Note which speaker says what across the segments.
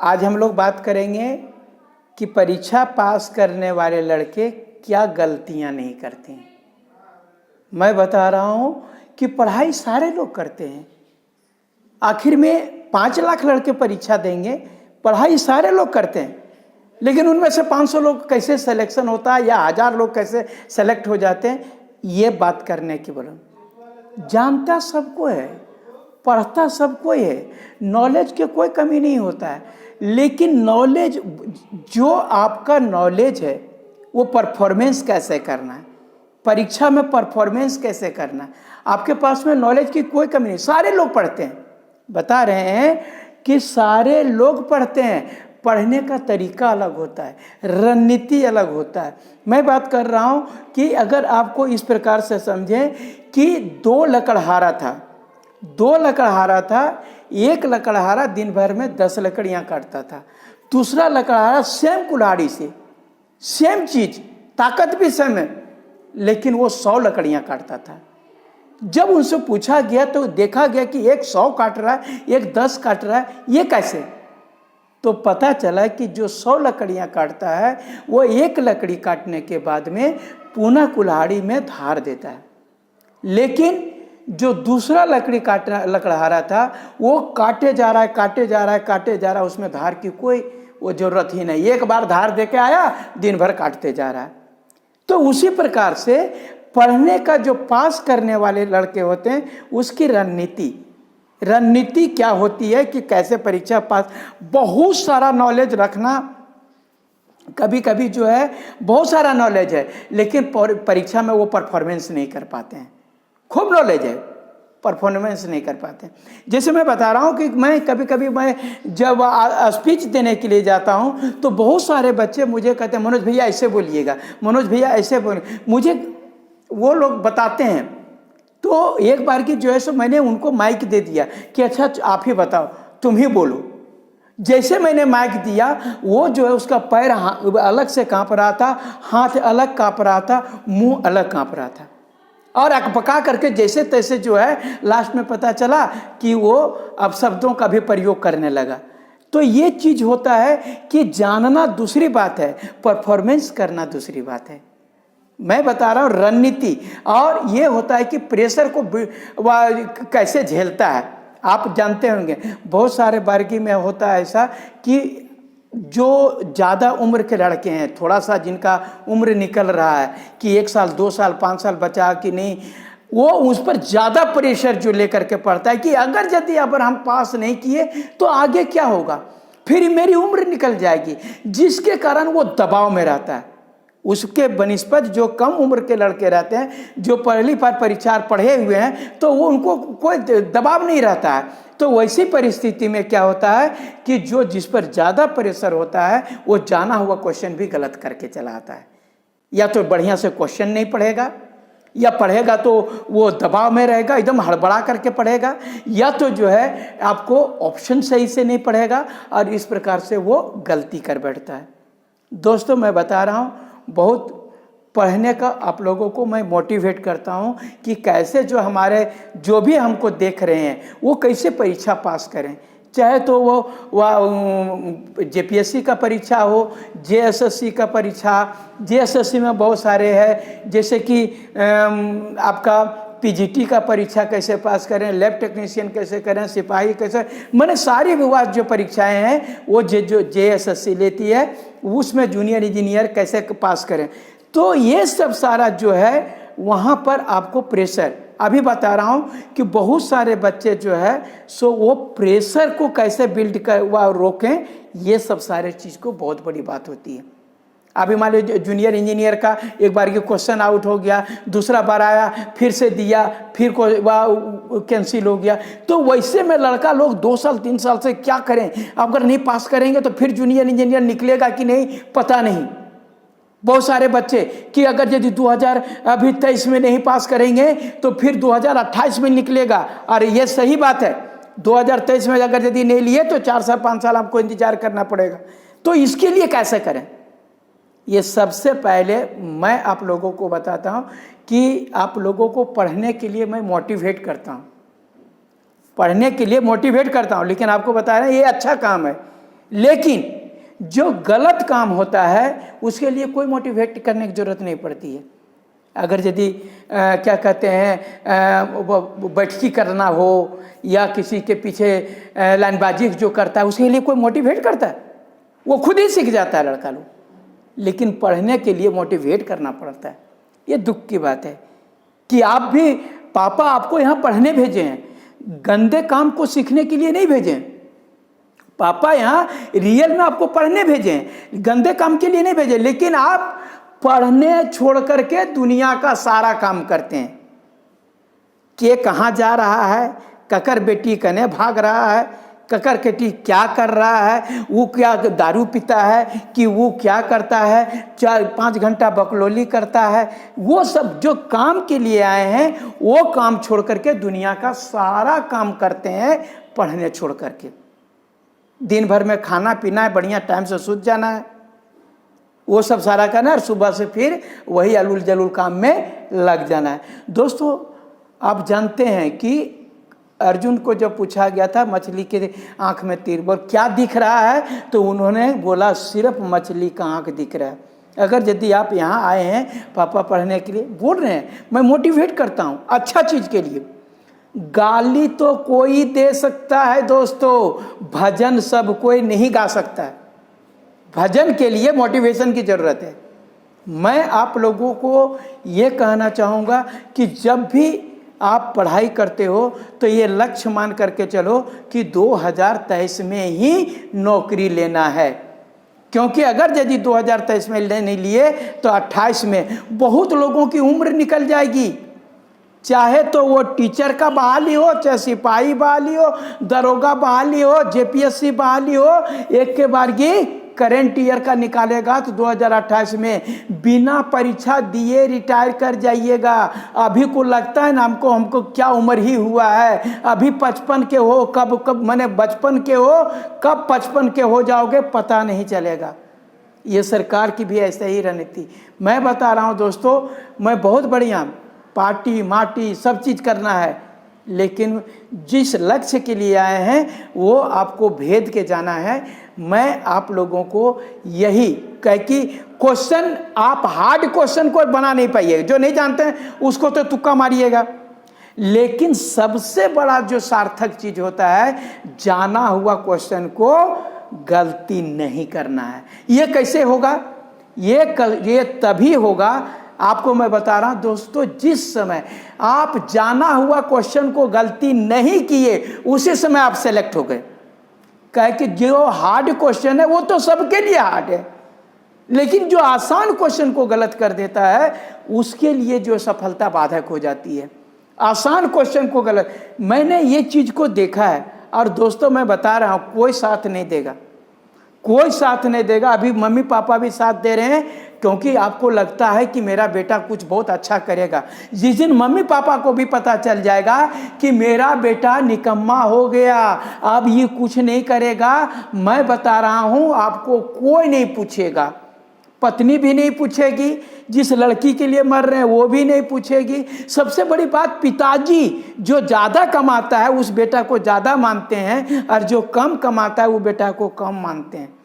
Speaker 1: आज हम लोग बात करेंगे कि परीक्षा पास करने वाले लड़के क्या गलतियां नहीं करते हैं। मैं बता रहा हूं कि पढ़ाई सारे लोग करते हैं। आखिर में 5 लाख लड़के परीक्षा देंगे, पढ़ाई सारे लोग करते हैं, लेकिन उनमें से 500 लोग कैसे सिलेक्शन होता है या 1000 लोग कैसे सेलेक्ट हो जाते हैं, ये बात करने की बोलो। जानता सबको है, पढ़ता सबको है, नॉलेज की कोई कमी नहीं होता है, लेकिन नॉलेज जो आपका नॉलेज है वो परफॉर्मेंस कैसे करना है, परीक्षा में परफॉर्मेंस कैसे करना है। आपके पास में नॉलेज की कोई कमी नहीं, सारे लोग पढ़ते हैं। बता रहे हैं कि सारे लोग पढ़ते हैं, पढ़ने का तरीका अलग होता है, रणनीति अलग होता है। मैं बात कर रहा हूं कि अगर आपको इस प्रकार से समझें कि 2 लकड़हारा था, एक लकड़हारा दिन भर में 10 लकड़ियां काटता था, दूसरा लकड़हारा सेम कुल्हाड़ी से सेम चीज, ताकत भी सेम है, लेकिन वो 100 लकड़ियां काटता था। जब उनसे पूछा गया तो देखा गया कि एक 100 काट रहा है, एक 10 काट रहा है, ये कैसे? तो पता चला कि जो 100 लकड़ियां काटता है वो एक लकड़ी काटने के बाद में पुनः कुल्हाड़ी में धार देता है, लेकिन जो दूसरा लकड़हारा था वो काटे जा रहा है, उसमें धार की कोई वो जरूरत ही नहीं, एक बार धार देके आया, दिन भर काटते जा रहा है। तो उसी प्रकार से पढ़ने का जो पास करने वाले लड़के होते हैं उसकी रणनीति क्या होती है कि कैसे परीक्षा पास। बहुत सारा नॉलेज रखना, कभी कभी जो है बहुत सारा नॉलेज है लेकिन परीक्षा में वो परफॉर्मेंस नहीं कर पाते हैं। खूब नॉलेज है, परफॉर्मेंस नहीं कर पाते। जैसे मैं बता रहा हूँ कि मैं कभी मैं जब स्पीच देने के लिए जाता हूँ तो बहुत सारे बच्चे मुझे कहते हैं, मनोज भैया ऐसे बोलिएगा, मनोज भैया ऐसे बोलिए, मुझे वो लोग बताते हैं। तो एक बार की जो है सो मैंने उनको माइक दे दिया कि अच्छा आप ही बताओ, तुम ही बोलो। जैसे मैंने माइक दिया, वो जो है उसका पैर अलग से कांप रहा था, हाथ अलग कांप रहा था, मुंह अलग कांप रहा था, और अकबका करके जैसे तैसे जो है लास्ट में पता चला कि वो अब शब्दों का भी प्रयोग करने लगा। तो ये चीज होता है कि जानना दूसरी बात है, परफॉर्मेंस करना दूसरी बात है। मैं बता रहा हूँ रणनीति, और ये होता है कि प्रेशर को कैसे झेलता है। आप जानते होंगे बहुत सारे वर्गी में होता है ऐसा कि जो ज़्यादा उम्र के लड़के हैं, थोड़ा सा जिनका उम्र निकल रहा है कि 1 साल 2 साल 5 साल बचा कि नहीं, वो उस पर ज़्यादा प्रेशर जो लेकर के पड़ता है कि अगर यदि अगर हम पास नहीं किए तो आगे क्या होगा, फिर मेरी उम्र निकल जाएगी, जिसके कारण वो दबाव में रहता है। उसके बनिस्पत जो कम उम्र के लड़के रहते हैं, जो पहली बार परीक्षा पढ़े हुए हैं, तो वो उनको कोई दबाव नहीं रहता है। तो वैसी परिस्थिति में क्या होता है कि जो जिस पर ज़्यादा प्रेशर होता है वो जाना हुआ क्वेश्चन भी गलत करके चला आता है। या तो बढ़िया से क्वेश्चन नहीं पढ़ेगा, या पढ़ेगा तो वो दबाव में रहेगा, एकदम हड़बड़ा करके पढ़ेगा, या तो जो है आपको ऑप्शन सही से नहीं पढ़ेगा, और इस प्रकार से वो गलती कर बैठता है। दोस्तों, मैं बता रहा हूँ बहुत पढ़ने का आप लोगों को मैं मोटिवेट करता हूं कि कैसे जो हमारे जो भी हमको देख रहे हैं वो कैसे परीक्षा पास करें, चाहे तो वो जेपीएससी का परीक्षा हो, जेएसएससी का परीक्षा। जेएसएससी में बहुत सारे हैं, जैसे कि आपका पीजीटी का परीक्षा कैसे पास करें, लैब टेक्नीशियन कैसे करें, सिपाही कैसे, मैंने सारी विभाग जो परीक्षाएं हैं वो जो जेएसएससी लेती है, उसमें जूनियर इंजीनियर कैसे पास करें। तो ये सब सारा जो है वहाँ पर आपको प्रेशर, अभी बता रहा हूँ कि बहुत सारे बच्चे जो है सो वो प्रेशर को कैसे बिल्ड कर रोकें, ये सब सारे चीज़ को बहुत बड़ी बात होती है। अभी मान लीजिए जूनियर इंजीनियर का एक बार ये क्वेश्चन आउट हो गया, दूसरा बार आया, फिर से दिया, फिर कैंसिल हो गया। तो वैसे में लड़का लोग 2 साल 3 साल से क्या करें, अगर नहीं पास करेंगे तो फिर जूनियर इंजीनियर निकलेगा कि नहीं पता नहीं। बहुत सारे बच्चे कि अगर यदि 2023 में नहीं पास करेंगे तो फिर 2028 में निकलेगा। और ये सही बात है, 2023 में अगर यदि नहीं लिए तो 4 साल 5 साल आपको इंतजार करना पड़ेगा। तो इसके लिए कैसे करें, ये सबसे पहले मैं आप लोगों को बताता हूं कि आप लोगों को पढ़ने के लिए मैं मोटिवेट करता हूं, लेकिन आपको बता रहे हैं ये अच्छा काम है, लेकिन जो गलत काम होता है उसके लिए कोई मोटिवेट करने की जरूरत नहीं पड़ती है। अगर यदि क्या कहते हैं बैठकी करना हो या किसी के पीछे लाइनबाजी जो करता है उसके लिए कोई मोटिवेट करता है, वो खुद ही सीख जाता है लड़का लोग। लेकिन पढ़ने के लिए मोटिवेट करना पड़ता है। ये दुख की बात है कि आप भी, पापा आपको यहाँ पढ़ने भेजे हैं, गंदे काम को सीखने के लिए नहीं भेजे हैं। पापा यहाँ रियल में आपको पढ़ने भेजे हैं, गंदे काम के लिए नहीं भेजे। लेकिन आप पढ़ने छोड़ करके दुनिया का सारा काम करते हैं। के कहाँ जा रहा है, ककर बेटी कने भाग रहा है, ककर बेटी क्या कर रहा है, वो क्या दारू पीता है कि वो क्या करता है, 4-5 घंटा बकलोली करता है, वो सब जो काम के लिए आए हैं वो काम छोड़ करके दुनिया का सारा काम करते हैं पढ़ने छोड़ करके। दिन भर में खाना पीना है, बढ़िया टाइम से सूत जाना है, वो सब सारा करना है और सुबह से फिर वही अलूल जलूल काम में लग जाना है। दोस्तों, आप जानते हैं कि अर्जुन को जब पूछा गया था मछली के आंख में तीर बोल क्या दिख रहा है, तो उन्होंने बोला सिर्फ मछली का आंख दिख रहा है। अगर यदि आप यहाँ आए हैं पापा पढ़ने के लिए, बोल रहे हैं, मैं मोटिवेट करता हूँ अच्छा चीज़ के लिए। गाली तो कोई दे सकता है दोस्तों, भजन सब कोई नहीं गा सकता है। भजन के लिए मोटिवेशन की ज़रूरत है। मैं आप लोगों को ये कहना चाहूँगा कि जब भी आप पढ़ाई करते हो तो ये लक्ष्य मान करके चलो कि 2023 में ही नौकरी लेना है। क्योंकि अगर यदि 2023 में नहीं लिए तो 28 में बहुत लोगों की उम्र निकल जाएगी। चाहे तो वो टीचर का बहाली हो, चाहे सिपाही बहाली हो, दरोगा बहाली हो, जेपीएससी बहाली हो, एक के बार की करेंट ईयर का निकालेगा तो 2028 में बिना परीक्षा दिए रिटायर कर जाइएगा। अभी को लगता है ना हमको क्या उम्र ही हुआ है, अभी 55 के हो, कब मैंने बचपन के हो, कब 55 के हो जाओगे पता नहीं चलेगा। ये सरकार की भी ऐसे ही रणनीति। मैं बता रहा हूँ दोस्तों, मैं बहुत बढ़िया पार्टी माटी सब चीज़ करना है, लेकिन जिस लक्ष्य के लिए आए हैं वो आपको भेद के जाना है। मैं आप लोगों को यही कह कि क्वेश्चन आप हार्ड क्वेश्चन को बना नहीं पाइएगा, जो नहीं जानते हैं उसको तो तुक्का मारिएगा। लेकिन सबसे बड़ा जो सार्थक चीज़ होता है, जाना हुआ क्वेश्चन को गलती नहीं करना है। ये कैसे होगा? ये तभी होगा, आपको मैं बता रहा हूं दोस्तों, जिस समय आप जाना हुआ क्वेश्चन को गलती नहीं किए उसी समय आप सेलेक्ट हो गए। कहे कि जो हार्ड क्वेश्चन है वो तो सबके लिए हार्ड है, लेकिन जो आसान क्वेश्चन को गलत कर देता है उसके लिए जो सफलता बाधक हो जाती है। आसान क्वेश्चन को गलत, मैंने ये चीज को देखा है और दोस्तों मैं बता रहा हूं, कोई साथ नहीं देगा, कोई साथ नहीं देगा। अभी मम्मी पापा भी साथ दे रहे हैं क्योंकि आपको लगता है कि मेरा बेटा कुछ बहुत अच्छा करेगा। जिस दिन मम्मी पापा को भी पता चल जाएगा कि मेरा बेटा निकम्मा हो गया, अब ये कुछ नहीं करेगा, मैं बता रहा हूँ आपको कोई नहीं पूछेगा। पत्नी भी नहीं पूछेगी, जिस लड़की के लिए मर रहे हैं वो भी नहीं पूछेगी। सबसे बड़ी बात, पिताजी जो ज़्यादा कमाता है उस बेटा को ज़्यादा मानते हैं और जो कम कमाता है वो बेटा को कम मानते हैं।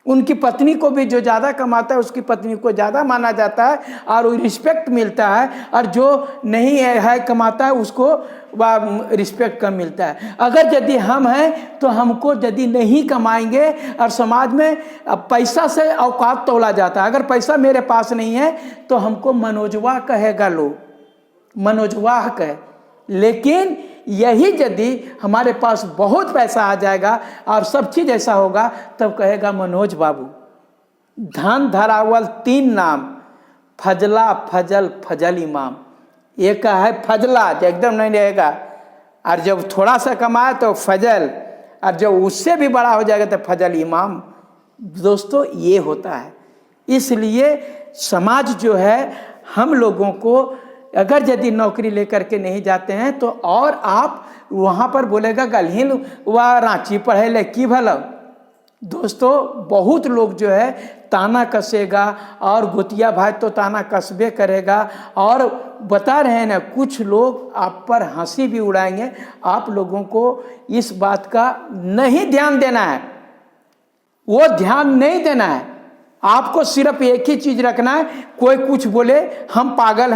Speaker 1: उनकी पत्नी को भी जो ज़्यादा कमाता है उसकी पत्नी को ज़्यादा माना जाता है और वो रिस्पेक्ट मिलता है, और जो नहीं है कमाता है उसको रिस्पेक्ट कम मिलता है। अगर यदि हम हैं तो हमको यदि नहीं कमाएंगे, और समाज में पैसा से औकात तोला जाता है, अगर पैसा मेरे पास नहीं है तो हमको मनोजवा कहेगा लोग, मनोजवाह कहे। लेकिन यही यदि हमारे पास बहुत पैसा आ जाएगा और सब चीज़ ऐसा होगा तब कहेगा मनोज बाबू। धन धरावल 3 नाम, फजला फजल फजल इमाम। एक है फजला जो एकदम नहीं रहेगा, और जब थोड़ा सा कमाए तो फजल, और जब उससे भी बड़ा हो जाएगा तो फजल इमाम। दोस्तों ये होता है। इसलिए समाज जो है हम लोगों को अगर यदि नौकरी लेकर के नहीं जाते हैं तो और आप वहाँ पर बोलेगा गलहीन व रांची पढ़े ले की भला। दोस्तों बहुत लोग जो है ताना कसेगा, और गोतिया भाई तो ताना कसबे करेगा, और बता रहे हैं ना कुछ लोग आप पर हंसी भी उड़ाएंगे। आप लोगों को इस बात का नहीं ध्यान देना है वो ध्यान नहीं देना है। आपको सिर्फ एक ही चीज रखना है, कोई कुछ बोले हम पागल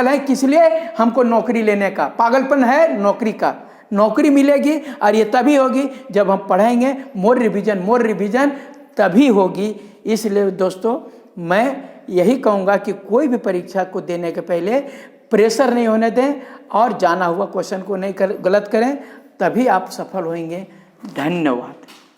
Speaker 1: हैं, किस लिए? हमको नौकरी लेने का पागलपन है, नौकरी का। नौकरी मिलेगी और ये तभी होगी जब हम पढ़ेंगे, मोर रिवीजन तभी होगी। इसलिए दोस्तों मैं यही कहूँगा कि कोई भी परीक्षा को देने के पहले प्रेशर नहीं होने दें और जाना हुआ क्वेश्चन को नहीं गलत करें, तभी आप सफल होंगे। धन्यवाद।